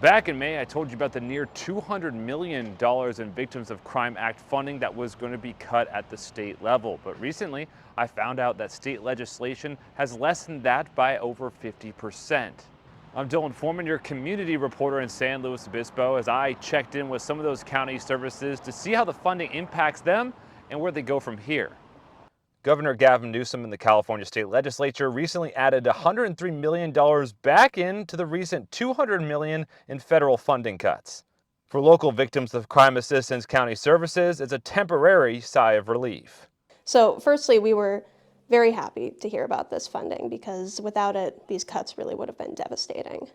Back in May, I told you about the near $200 million in Victims of Crime Act funding that was going to be cut at the state level. But recently, I found out that state legislation has lessened that by over 50%. I'm Dylan Foreman, your community reporter in San Luis Obispo, as I checked in with some of those county services to see how the funding impacts them and where they go from here. Governor Gavin Newsom and the California State Legislature recently added $103 million back into the recent $200 million in federal funding cuts. For local victims of crime assistance county services, it's a temporary sigh of relief. So firstly, we were very happy to hear about this funding because without it, these cuts really would have been devastating.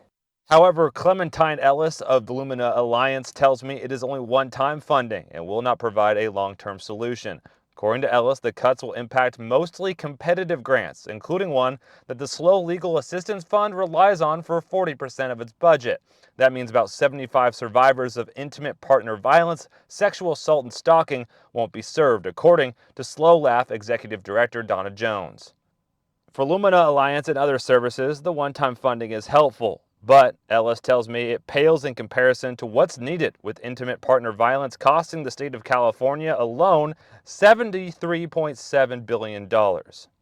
However, Clementine Ellis of the Lumina Alliance tells me it is only one-time funding and will not provide a long-term solution. According to Ellis, the cuts will impact mostly competitive grants, including one that the SLO Legal Assistance Fund relies on for 40% of its budget. That means about 75 survivors of intimate partner violence, sexual assault, and stalking won't be served, according to SLO LAF Executive Director Donna Jones. For Lumina Alliance and other services, the one-time funding is helpful. But, Ellis tells me, it pales in comparison to what's needed, with intimate partner violence costing the state of California alone $73.7 billion.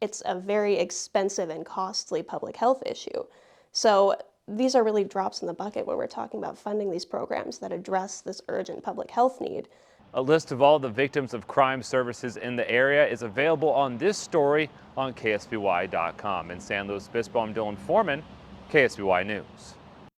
It's a very expensive and costly public health issue. So these are really drops in the bucket when we're talking about funding these programs that address this urgent public health need. A list of all the victims of crime services in the area is available on this story on KSBY.com. In San Luis Obispo, I'm Dylan Foreman, KSBY News.